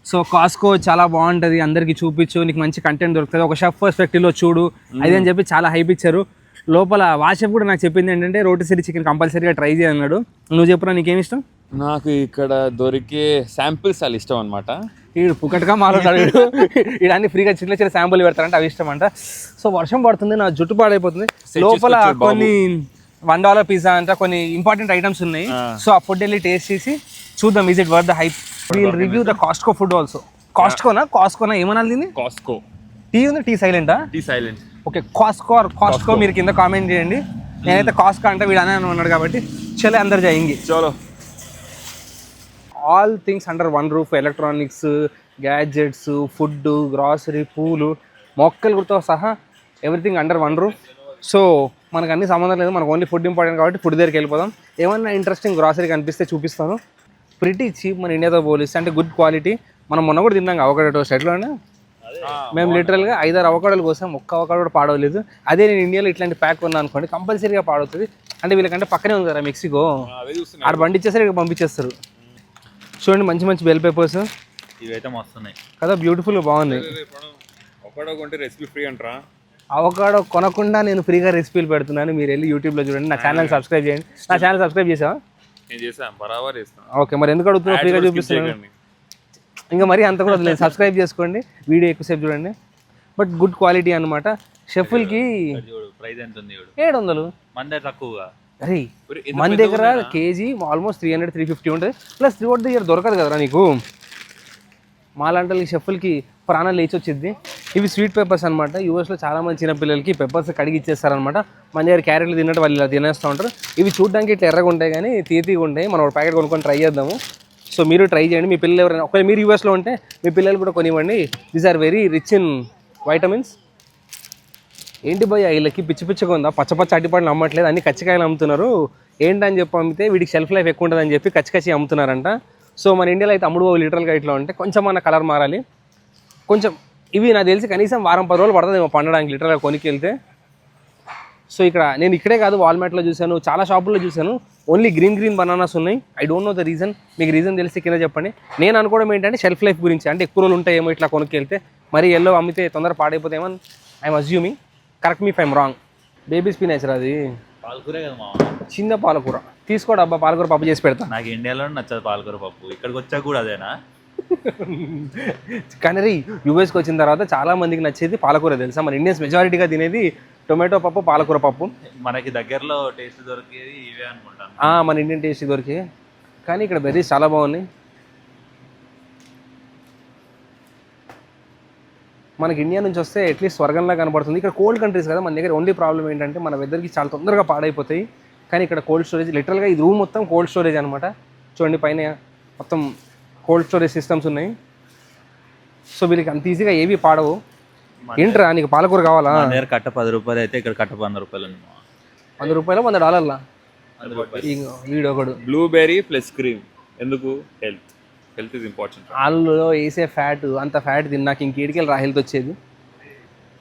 So Costco చాలా బాగుంటుంది, అందరికి చూపించు, నీకు మంచి కంటెంట్ దొరుకుతుంది, ఒక షెఫ్ పర్స్పెక్టివ్లో చూడు అది అని చెప్పి చాలా హైప్ ఇచ్చారు. లోపల వాషెఫ్ కూడా నాకు చెప్పింది ఏంటంటే రోటిసరీ చికెన్ కంపల్సరీగా ట్రై చేయన్నాడు. నువ్వు చెప్పురా నీకేమి ఇష్టం? నాకు ఇక్కడ దొరికే శాంపిల్స్ చాలా ఇష్టం అనమాట. వీడు పుకట్గా మాట్లాడాడు, వీడు అన్ని ఫ్రీగా చిన్న చిన్న శాంపుల్ పెడతారంటే అవి ఇష్టం అంట. సో వర్షం పడుతుంది, నా జుట్టు పాడైపోతుంది. లోపల కొన్ని $1 పిజ్జా అంట, కొన్ని ఇంపార్టెంట్ ఐటమ్స్ ఉన్నాయి. సో ఆ ఫుడ్ వెళ్ళి టేస్ట్ చేసి చూద్దాం, is it worth the hype. We'll review the Costco food also. కాస్ట్కోనా ఏమనాలి దీన్ని? కాస్కో. టీ ఉంది, టీ సైలెంటా? T silent. ఓకే, కాస్ట్కో మీరు కింద కామెంట్ చేయండి. నేనైతే కాస్ట్కో అంటే వీడు అనే ఉన్నాడు కాబట్టి చలో అందరు జాయింగి. చలో. All things under one roof, electronics, gadgets, food, grocery, పూలు, మొక్కలతో సహా everything under one roof. So మనకు అన్ని సంబంధం లేదు, మనకు ఓన్లీ ఫుడ్ ఇంపార్టెంట్ కాబట్టి ఫుడ్ దగ్గరికి వెళ్ళిపోదాం. ఏమన్నా ఇంట్రెస్టింగ్ గ్రాసరీ కనిపిస్తే చూపిస్తాను. ప్రిటీ చీప్ మన ఇండియాతో పోలిస్తే, అంటే గుడ్ క్వాలిటీ. మనం మొన్న కూడా తిన్నాం అవకాడో టోస్ట్. ఎట్లా మేము లిటరల్గా 5-6 అవకాడోల కోసం ఒక్క అవకాడో కూడా పాడవలేదు. అదే నేను ఇండియాలో ఇట్లాంటి ప్యాక్ కొన్నా అనుకోండి కంపల్సరీగా పాడవుతుంది. అంటే వీళ్ళకంటే పక్కనే ఉంది కదా మెక్సికో, ఆడ బండి ఇచ్చేస్తారు, ఇక్కడ పంపించేస్తారు. చూడండి మంచి మంచి బెల్ పేపర్స్ ఇవైతే మస్తున్నాయి కదా, బ్యూటిఫుల్గా బాగున్నాయి. అవకాడో కొనకుండా నేను ఫ్రీగా రెసిపీలు పెడుతున్నాను, మీరు వెళ్ళి యూట్యూబ్లో చూడండి. నా ఛానల్ సబ్స్క్రైబ్ చేయండి. నా ఛానల్ సబ్స్క్రైబ్ చేసావా? ఓకే, మరి ఎందుకు అడుగుతున్నావు? ఫ్రీగా చూపిస్తున్నాను. ఇంకా మరి అంత కూడా లేదు, సబ్స్క్రైబ్ చేసుకోండి, వీడియో ఎక్కువసేపు చూడండి. బట్ గుడ్ క్వాలిటీ అనమాట. షెఫ్లకి ప్రైస్ ఎంత ఉంది? 700. అరే మన దగ్గర కేజీ ఆల్మోస్ట్ 300-350 ఉంటుంది. ప్లస్ త్రూఅవుట్ ది ఇయర్ దొరకదు కదరా నీకు. మాలాంటి షెఫ్లకి ప్రాణం లేచి వచ్చింది. ఇవి స్వీట్ పెప్పర్స్ అనమాట. యూఎస్లో చాలామంది చిన్నపిల్లలకి పెప్పర్స్ కడిగి ఇచ్చేస్తారనమాట. మన దగ్గర క్యారెట్లు తిన్నట్టు వాళ్ళు ఇలా తినేస్తూ ఉంటారు. ఇవి చూడడానికి ఇట్లా ఎర్రగా ఉంటాయి కానీ తీతిగా ఉంటాయి. మనం ఒక ప్యాకెట్ కొనుక్కొని ట్రై చేద్దాము. సో మీరు ట్రై చేయండి. మీ పిల్లలు ఎవరైనా ఒకవేళ మీరు యూఎస్లో ఉంటే మీ పిల్లలు కూడా కొనివ్వండి. These are very rich in vitamins. ఏంటి భయ్య వీళ్ళకి పిచ్చి పిచ్చిగా ఉందా? పచ్చ అట్టిపాటలు అమ్మట్లేదు, అన్ని కచ్చికాయలు అమ్ముతున్నారు. ఏంటని చెప్పి అమ్మితే వీడికి షెల్ఫ్ లైఫ్ ఎక్కువ ఉంటుందని చెప్పి కచ్చి అమ్ముతున్నారంట. సో మన ఇండియాలో అయితే అమ్ముడు లీటర్గా ఇట్లా ఉంటే కొంచెం మన కలర్ మారాలి కొంచెం. ఇవి నాకు తెలిసి కనీసం 10 రోజులు పడుతుంది ఏమో పండడానికి లీటర్గా కొనికి వెళ్తే. సో ఇక్కడ నేను ఇక్కడే కాదు, వాల్మార్ట్లో చూశాను, చాలా షాపుల్లో చూశాను, ఓన్లీ గ్రీన్ బనానాస్ ఉన్నాయి. I don't know the reason. మీకు రీజన్ తెలిసి కింద చెప్పండి. నేను అనుకోవడం ఏంటంటే షెల్ఫ్ లైఫ్ గురించి, అంటే ఎక్కువ రోజులు ఉంటాయేమో ఇట్లా కొనుక్కి వెళ్తే. మరి ఎల్లో అమ్మితే తొందర పాడైపోతాయేమో I'm assuming. Correct me if I'm wrong. Baby spinach అది పాలకూరే కదా మా, చిన్న పాలకూర తీసుకోడు అబ్బా. పాలకూర పప్పు చేసి పెడతా. నాకు ఇండియాలో నచ్చదు పాలకూర పప్పు, ఇక్కడికి వచ్చా కూడా అదేనా? కానీ యూఎస్కి వచ్చిన తర్వాత చాలా మందికి నచ్చేది పాలకూర తెలుసా. మన ఇండియన్స్ మెజారిటీగా తినేది టొమాటో పప్పు, పాలకూర పప్పు. మనకి దగ్గరలో టేస్ట్ దొరికేది ఇవే అనుకుంటాను. మన ఇండియన్ టేస్ట్ దొరికే. కానీ ఇక్కడ బెర్రీస్ చాలా బాగున్నాయి. మనకి ఇండియా నుంచి వస్తే అట్లీస్ట్ స్వర్గంలా కనబడుతుంది. ఇక్కడ కోల్డ్ కంట్రీస్ కదా మన దగ్గర. ఓన్లీ ప్రాబ్లం ఏంటంటే మన వెదర్కి చాలా తొందరగా పాడైపోతాయి. కానీ ఇక్కడ కోల్డ్ స్టోరేజ్, లిటరల్గా ఈ రూమ్ మొత్తం కోల్డ్ స్టోరేజ్ అనమాట. చూడండి పైన మొత్తం కోల్డ్ స్టోరేజ్ సిస్టమ్స్ ఉన్నాయి. సో వీళ్ళకి అంత ఈజీగా ఏవి పాడవు. ఏంట్రా నీకు పాలకూర కావాలా? కట్ట 10 రూపాయలు అయితే ఇక్కడ కట్ట 100 రూపాయలు ఉంది. 100 రూపాయలు $100. వీడొకడు బ్లూబెర్రీ ప్లస్ క్రీమ్. ఎందుకు? Health is important. వాళ్ళలో వేసే ఫ్యాట్, అంత ఫ్యాట్ తిన్నాక ఇంకేడికెళ్ళి రా హెల్త్ వచ్చేది.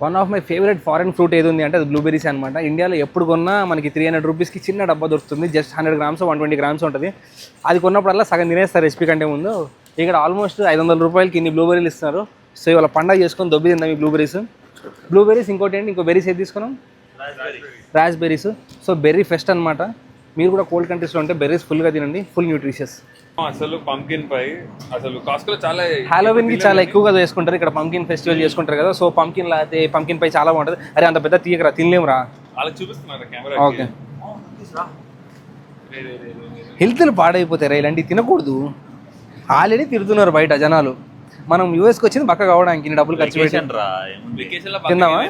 One of my favourite foreign fruit ఏది ఉంది అంటే అది బ్లూబెర్రీస్ అనమాట. ఇండియాలో ఎప్పుడు కొన్నా మనకి 300 రూపీస్కి చిన్న డబ్బా దొరుకుతుంది. జస్ట్ 100 గ్రామ్స్ 120 గ్రామ్స్ ఉంటుంది. అది కొన్నప్పుడల్లా సగం తినేస్తారు రెసిపీ కంటే ముందు. ఇక్కడ ఆల్మోస్ట్ 500 రూపాయలకి ఇన్ని బ్లూబెర్రీలు ఇస్తున్నారు. సో ఇవాళ పండగ చేసుకొని దొబ్బి తిందాం ఈ బ్లూబెర్రీస్. ఇంకోటి ఏంటి, ఇంకో బెర్రీస్ ఏది తీసుకున్నాం? రాస్బెర్రీస్. సో బెర్రీ ఫెస్ట్ అనమాట. మీరు కూడా కోల్డ్ కంట్రీస్లో ఉంటే బెర్రీస్ ఫుల్గా తినండి, ఫుల్ న్యూట్రిషియస్. అసలు పంకిన్ పై అసలు కాస్ట్లో చాలా హాలోవిన్ కి చాలా ఎక్కువగా చేసుకుంటారు. ఇక్కడ పంకిన్ ఫెస్టివల్ చేసుకుంటారు కదా. సో పంకిన్ లాతే పంకిన్ పై చాలా బాగుంటుంది. అరే అంత పెద్ద తీయకరా, తినలేము రా. వాళ్ళకి చూపిస్తున్నారు కెమెరా. ఓకే, హెల్త్లు పాడైపోతాయి ఇలాంటివి తినకూడదు. ఆల్రెడీ తిరుగుతున్నారు బయట జనాలు. మనం యూఎస్కి వచ్చింది బక్క కావడానికి ఇన్ని డబ్బులు ఖర్చు పెట్టి తిన్నావా?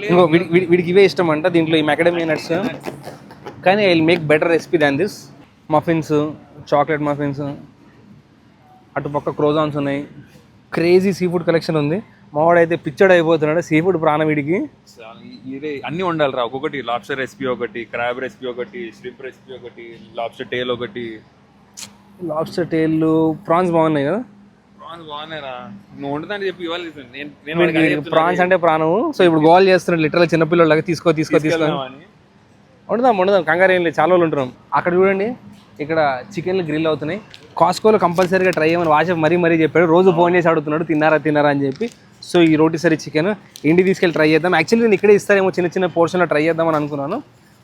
ఇంకో వీడికి ఇవే ఇష్టం అంట. దీంట్లో ఈ మెకడమియా నట్స్. కానీ I will make better recipe than this. Muffins, chocolate muffins, అటుపక్క క్రోజాన్స్ ఉన్నాయి. క్రేజీ సీ ఫుడ్ కలెక్షన్ ఉంది. మావాడైతే పిచ్చడ్ అయిపోతున్నాడు. సీ ఫుడ్ ప్రాణం వీడికి. అన్నీ ఉండాలి రా. ఒక్కొక్కటి లాబ్స్టర్ రెసిపీ ఒకటి, క్రాబ్ రెసిపీ ఒకటి, ష్రింప్ రెసిపీ ఒకటి, లాబ్స్టర్ టేల్ ఒకటి. లాబ్స్టర్ టేల్, ప్రాన్స్ బాగున్నాయి కదా. ప్రాన్స్ బాగున్నాయిరా. నువ్వు వండుతాను చెప్పి ఇవ్వాలి. ప్రాన్స్ అంటే ప్రాణం. సో ఇప్పుడు గోల్ చేస్తున్నాడు లిటరల్ చిన్నపిల్లలాగా. తీసుకో వండుదాం. కంగారు ఏం లేదు, చాలా రోజులు ఉంటున్నాం. అక్కడ చూడండి ఇక్కడ చికెన్లు గ్రిల్ అవుతున్నాయి. కాస్కోలో కంపల్సరీగా ట్రై చేయమని వాష్ మరీ చెప్పాడు. రోజు ఫోన్ చేసి అడుగుతున్నాడు తిన్నారా అని చెప్పి. సో ఈ రోటీసరీ చికెన్ ఇంటికి తీసుకెళ్ళి ట్రై చేద్దాం. యాక్చువల్లీ నేను ఇక్కడే ఇస్తారేమో చిన్న పోర్షన్లో ట్రై చేద్దామని అనుకున్నాను.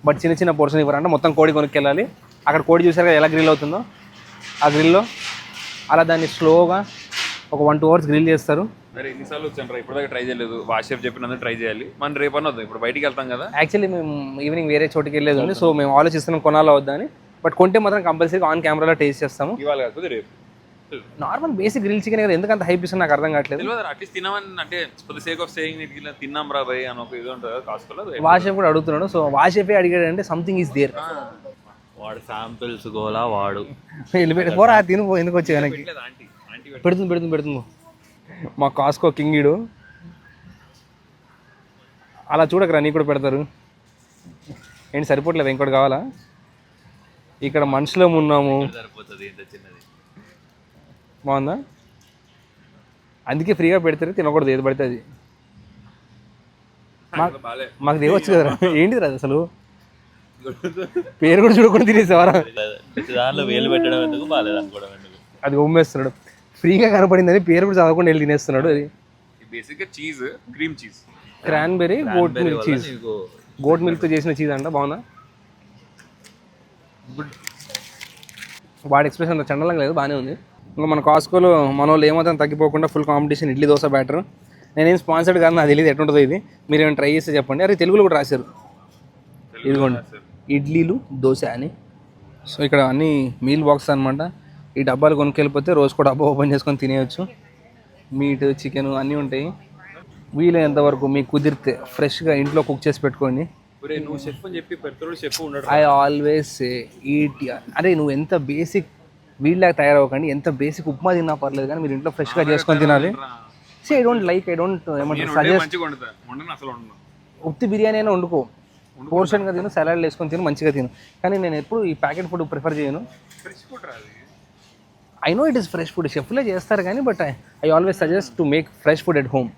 బట్ చిన్న పోర్షన్ ఇవ్వరంటే మొత్తం కోడి కొనుక్కెళ్ళాలి. అక్కడ కోడి చూసారు ఎలా గ్రిల్ అవుతుందో ఆ గ్రిల్లో అలా దాన్ని స్లోగా ఒక 1-2 hours గ్రిల్ చేస్తారు. మరి ఎన్నిసార్లు వచ్చాను రా ఇప్పటిదాకా ట్రై చేయలేదు. వాష్ చెప్పినందుకు ట్రై చేయాలి. మనం రేపన్నా వద్దాం, ఇప్పుడు బయటికి వెళ్తాం కదా. యాక్చువల్లీ మేము ఈవినింగ్ వేరే చోటుకి వెళ్ళేది ఉంది. సో మేము ఆలోచిస్తున్నాం కొనాలా వద్దా అని. బట్ కొంటే మాత్రం కంపల్సరీగా ఆన్ కెమెరాలో టేస్ట్ చేస్తాము. ఇవాళ కాకపోతే రేపు. నార్మల్ బేసిక్ గ్రిల్ చికెన్ కదా, ఎందుకంత హైప్ ఇస్తుంది నాకు అర్థం కావట్లేదు. అట్లీస్ట్ తినమని అంటే for the sake of saying ఇట్లా తిన్నాం రా భయ్ అని ఒక ఇది ఉంటుంది కాస్కోలో. వాష్ కూడా అడుగుతున్నాడు. సో వాష్ అడిగాడు అంటే సంథింగ్ ఈస్ దేర్. వాడు శాంపిల్స్ గోలా వాడు వెళ్ళిపోయి పోరా తిను ఎందుకు వచ్చే వెనక్కి పెడుతుంది మా కాస్కో కింగిడు. అలా చూడకరా నీకు కూడా పెడతారు. ఏంటి సరిపోవట్లేదు ఇంకోటి కావాలా? ఇక్కడ మనుషులో ఉన్నాము. సరిపోతుంది ఇంత చిన్నది. బాగుందా? అందుకే ఫ్రీగా పెడతారు, తినకూడదు ఏది పడితే అది. మాకు దేవచ్చు కదరా. ఏంటిది అది అసలు? పేరు కూడా చూడకుండా తినేసేవారా? దానిలో వేలు పెట్టడం ఎందుకు, బాగాలేదు అనుకోవడం ఎందుకు? అది ఉమ్మేస్తున్నాడు. ఫ్రీగా కనపడిందని పేరు కూడా చదవకుండా వెళ్ళి తినేస్తున్నాడు. అది బేసిక్గా cheese, cream cheese, cranberry goat milk cheese. Goat మిల్క్తో చేసిన చీజ్ అంట. బాగుందా? వాడి ఎక్స్ప్రెషన్ అంత చండలంగా లేదు, బాగానే ఉంది. ఇంకా మన కాస్కోలో మన వాళ్ళు ఏమాత్రం తగ్గిపోకుండా full competition idli dosa batter. నేనేం స్పాన్సర్డ్ కానీ నాకు తెలియదు ఎట్లుంటుందో ఇది. మీరు ఏమైనా ట్రై చేస్తే చెప్పండి. అరే తెలుగులో కూడా రాశారు, ఇదిగోండి ఇడ్లీలు దోశ అని. సో ఇక్కడ అన్ని మీల్ బాక్స్ అనమాట. ఈ డబ్బాలు కొనుక్కెళ్ళిపోతే రోజుకో డబ్బా ఓపెన్ చేసుకొని తినేయచ్చు. మీట్, చికెన్ అన్నీ ఉంటాయి. వీలైనంత వరకు మీకు కుదిరితే ఫ్రెష్గా ఇంట్లో కుక్ చేసి పెట్టుకోండి. నువ్వు షెఫ్ అని చెప్పి పెద్దోడు షెఫ్ ఉండడు. I always eat. అరే నువ్వు ఎంత బేసిక్ వీళ్ళలాగా తయారవ్వకండి. ఎంత బేసిక్ ఉప్మా తిన్నా పర్లేదు కానీ మీరు ఇంట్లో ఫ్రెష్గా చేసుకొని తినాలి. సో ఐ డోంట్ ఏమంటారు సజెస్ట్ ఉత్తి బిర్యానీ అయినా వండుకో, పోర్షన్గా తిను, సలాడ్లు వేసుకొని తిను, మంచిగా తిను. కానీ నేను ఎప్పుడు ఈ ప్యాకెట్ ఫుడ్ ప్రిఫర్ చేయను. I know it is fresh food, షెఫ్లే చేస్తారు కానీ but I always suggest to make fresh food at home.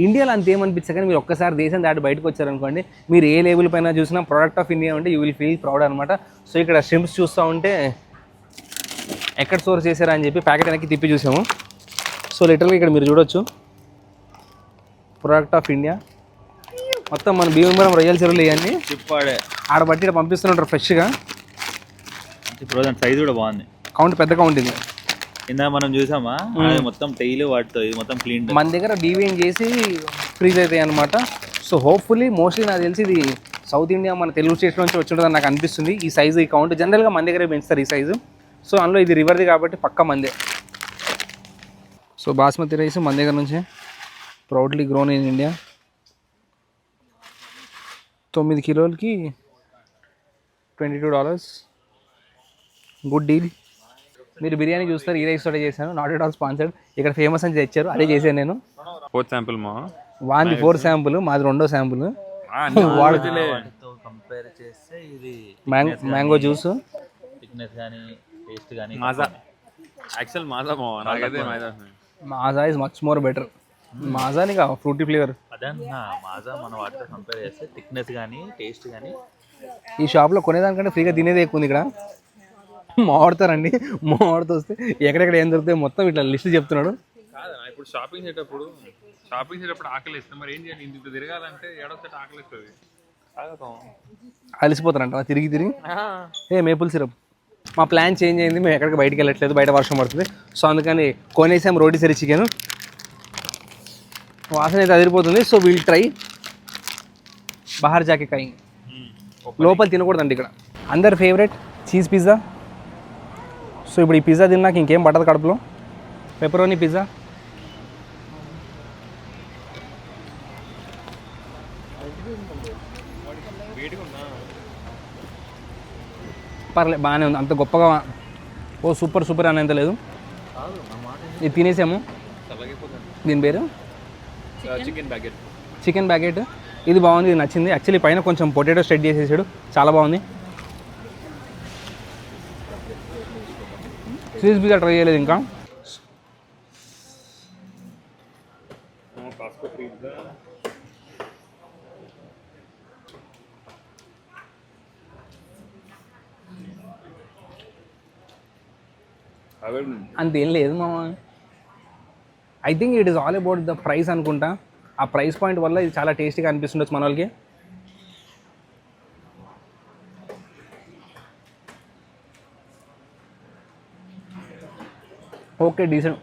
ఇండియాలో అంతేమనిపించదు కానీ మీరు ఒక్కసారి దేశం దాటి బయటకు వచ్చారనుకోండి, మీరు ఏ లేబుల్ పైన చూసినా ప్రోడక్ట్ ఆఫ్ ఇండియా ఉంటే యూ విల్ ఫీల్ ప్రౌడ్ అనమాట. సో ఇక్కడ షింప్స్ చూస్తూ ఉంటే ఎక్కడ సోర్స్ చేశారా అని చెప్పి ప్యాకెట్ వెనక్కి తిప్పి చూసాము. సో లిటరల్గా ఇక్కడ మీరు చూడొచ్చు ప్రోడక్ట్ ఆఫ్ ఇండియా. మొత్తం మన భీమవరం రొయ్యల చెరువులు ఇవన్నీ చిప్పాడే ఆడబట్టి ఇక్కడ పంపిస్తుంటారు ఫ్రెష్గా. సైజ్ కూడా బాగుంది, కౌంట్ పెద్ద కౌంట్ ఇది. ఇందా మనం చూసామా మొత్తం టైల్ వాటితో ఇది మొత్తం క్లీన్. మన దగ్గర డీవింగ్ చేసి ఫ్రీజ్ అవుతాయి అనమాట. సో హోప్ఫుల్లీ మోస్ట్లీ నాకు తెలిసి ఇది సౌత్ ఇండియా మన తెలుగు స్టేట్స్ నుంచి వచ్చి ఉంటుందని నాకు అనిపిస్తుంది. ఈ సైజు ఈ కౌంట్ జనరల్గా మన దగ్గరే పెంచుతారు ఈ సైజు. సో అందులో ఇది రివర్ది కాబట్టి పక్క మందే. సో బాస్మతి రైస్ మన దగ్గర నుంచి proudly grown in India. 9 కిలోలకి $22. Good deal. మీరు బిర్యానీ చూస్తారు, ఈ రైస్ తోటే చేశాను, నాట్ ఎట్ ఆల్ స్పాన్సర్డ్. ఇక్కడ ఫేమస్ అని తెచ్చారు, అదే చేశాను నేను. 4th శాంపుల్ మా వాంది 4th శాంపుల్, మాది 2వ శాంపుల్. కంపేర్ చేస్తే ఇది మ్యాంగో జ్యూస్ థిక్నెస్ కానీ టేస్ట్ కానీ మాజా. యాక్చువల్ మాజా నాకైతే Maaza is much more better. మాజాని ఫ్రూటీ ఫ్లేవర్ అదే మాజా మన వాటితో కంపేర్ చేస్తే థిక్నెస్ కానీ టేస్ట్ కానీ. ఈ షాప్లో కొనేదానికంటే ఫ్రీగా తినేదే ఎక్కువ ఉంది. ఇక్కడ మాడుతారండి, మాడుతూ వస్తే ఎక్కడెక్కడ ఏం దొరుకుతాయి మొత్తం ఇట్లా లిస్ట్ చెప్తున్నాడు. ఇప్పుడు షాపింగ్ చేసేటప్పుడు ఆకలి ఇస్తాం, మరి ఏం చేయాలి? ఇంత తిరగాలంటే ఏడొకటి ఆకలి ఇస్తుంది. అలసిపోతారంట తిరిగి. Maple syrup. మా ప్లాన్ చేంజ్ అయింది, మేము ఎక్కడికి బయటికి వెళ్ళట్లేదు, బయట వర్షం పడుతుంది. సో అందుకని కొనేసాం రోటీసరీ చికెన్. వాసన అయితే అదిరిపోతుంది. సో వీల్ ట్రై బహార్ జాకే కాయింగ్. లోపల తినకూడదండి ఇక్కడ. అందరి ఫేవరెట్ చీజ్ పిజ్జా. సో ఇప్పుడు ఈ పిజ్జా తిన్నాక ఇంకేం పట్టదు కడుపులో. పెప్పరోనీ పిజ్జా. పర్లేదు బాగానే ఉంది, అంత గొప్పగా ఓ సూపర్ అనేంత లేదు. ఇది తినేసాము. దీని పేరు చికెన్ బ్యాగెట్. ఇది బాగుంది, ఇది నచ్చింది. యాక్చువల్లీ పైన కొంచెం పొటాటో స్టెడ్ చేసేసాడు, చాలా బాగుంది. చీజ్ పిజ్జా ట్రై చేయలేదు ఇంకా. అంతేం లేదు మామ. I think it is all about the price అనుకుంటా. ఆ ప్రైస్ పాయింట్ వల్ల ఇది చాలా టేస్టీగా అనిపిస్తుండొచ్చు మన వాళ్ళకి. Okay, decent.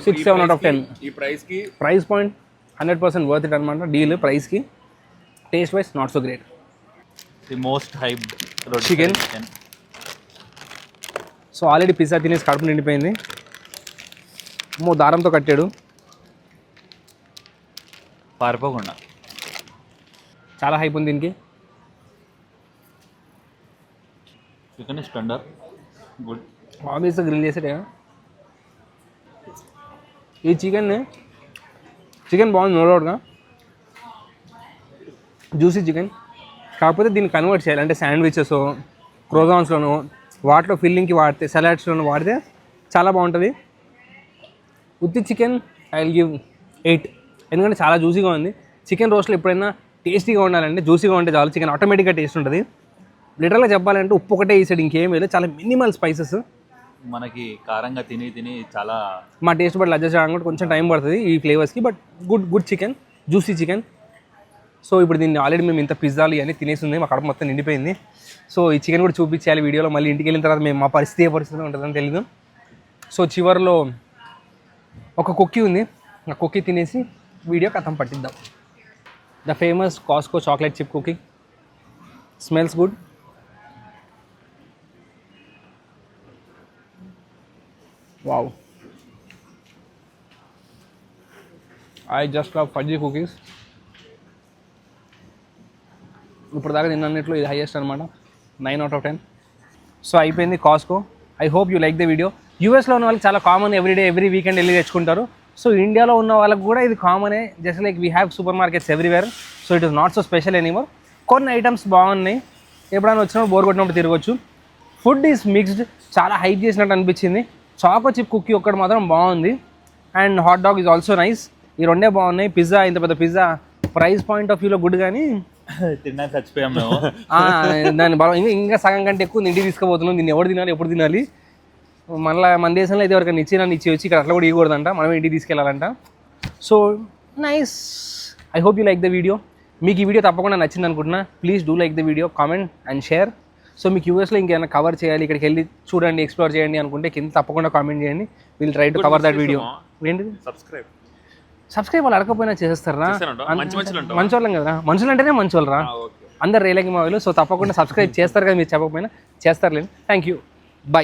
6, 7 out of 10. ఈ ప్రైస్ కి ప్రైస్ పాయింట్ 100% వర్త్ ఇట్ అనమాట. డీల్ ప్రైస్కి. Taste wise not so great. The most hype Chicken. So already pizza తినేసి కడుపు నిండిపోయింది. దారంతో కట్టాడు. పారిపోకుండా. చాలా హైప్ ఉంది దీనికి. Chicken is tender, good. ఆబ్వియస్గా గ్రిల్ చేసేటే. ఈ చికెన్ బాగుంది, నో డౌట్గా. Juicy chicken. కాకపోతే దీన్ని కన్వర్ట్ చేయాలి, అంటే శాండ్విచెస్, క్రోజాన్స్లోను, వాటిలో ఫిల్లింగ్కి వాడితే, సలాడ్స్లోను వాడితే చాలా బాగుంటుంది. ఉత్తి చికెన్ ఐ విల్ గివ్ 8, ఎందుకంటే చాలా జ్యూసీగా ఉంది. చికెన్ రోస్ట్లో ఎప్పుడైనా టేస్టీగా ఉండాలంటే జ్యూసీగా ఉంటే చాలు, చికెన్ ఆటోమేటిక్గా టేస్ట్ ఉంటుంది. లిటరల్గా చెప్పాలంటే ఉప్పు ఒకటే వేసాడు, ఇంకేం లేదు. చాలా మినిమల్ స్పైసెస్. మనకి కారంగా తిని తిని చాలా మా టేస్ట్ బట్టి అడ్జస్ట్ చేయడానికి కూడా కొంచెం టైం పడుతుంది ఈ ఫ్లేవర్స్కి. But good chicken, juicy chicken. So ఇప్పుడు దీన్ని ఆల్రెడీ మేము ఇంత పిజ్జాలు ఇవన్నీ తినేసింది, మా కడుపు మొత్తం నిండిపోయింది. సో ఈ చికెన్ కూడా చూపించాలి వీడియోలో. మళ్ళీ ఇంటికి వెళ్ళిన తర్వాత మేము మా పరిస్థితి ఏ పరిస్థితి ఉంటుందని తెలీదు. సో చివరిలో ఒక కుక్కీ ఉంది, ఆ కుక్కీ తినేసి వీడియో కథం పట్టిద్దాం. The famous Costco chocolate chip cookie. Smells good. Wow, I just love fuzzy cookies. ఇప్పుడు దాకా తిన్నట్లో ఇది హైయెస్ట్ అనమాట, 9 out of 10. సో అయిపోయింది Costco. I hope you like the video. యూఎస్లో ఉన్న వాళ్ళకి చాలా కామన్, ఎవ్రీ వీకెండ్ వెళ్ళి తెచ్చుకుంటారు. సో ఇండియాలో ఉన్న వాళ్ళకి కూడా ఇది కామనే, just like we have super markets everywhere. So it is not so special anymore. కొన్ని ఐటమ్స్ బాగున్నాయి, ఎప్పుడైనా వచ్చినప్పుడు బోర్ కొట్టినప్పుడు తిరగచ్చు. ఫుడ్ ఈజ్ మిక్స్డ్, చాలా హైప్ చేసినట్టు అనిపించింది. చాకో చిప్ కుక్కీ ఒక్కటి మాత్రం బాగుంది. And hot dog is also nice. ఈ రెండే బాగున్నాయి. పిజ్జా, ఇంత పెద్ద పిజ్జా ప్రైస్ పాయింట్ ఆఫ్ వ్యూలో గుడ్, కానీ తిన్నాక చచ్చిపోయాం మేము. దాని బలం ఇంకా సగం కంటే ఎక్కువ ఇంటికి తీసుకుపోతున్నాం. దీన్ని ఎవరు తినాలి, ఎప్పుడు తినాలి? మళ్ళీ మన దేశంలో అయితే ఎవరికైనా ఇచ్చి వచ్చి ఇక్కడ అట్లా కూడా ఇవ్వకూడదంట, మనం ఇంటికి తీసుకెళ్ళాలంట. So nice. I hope you like the video. మీకు ఈ వీడియో తప్పకుండా నచ్చింది అనుకుంటున్నా. Please do like the video, comment and share. So మీకు యూఎస్లో ఇంకేమైనా కవర్ చేయాలి, ఇక్కడికి వెళ్ళి చూడండి, ఎక్స్ప్లోర్ చేయండి అనుకుంటే కింద తప్పకుండా కామెంట్ చేయండి. Will try to cover that video. ఏంటిది? సబ్స్క్రైబ్ వాళ్ళు అడగకపోయినా చేస్తారా? మంచోళ్ళం కదా, మనుషులు అంటేనే మంచోళ్ళరా, అందరు రేలకి మా వాళ్ళు. సో తప్పకుండా సబ్స్క్రైబ్ చేస్తారు కదా, మీరు చెప్పకపోయినా చేస్తారులేండి. Thank you, by.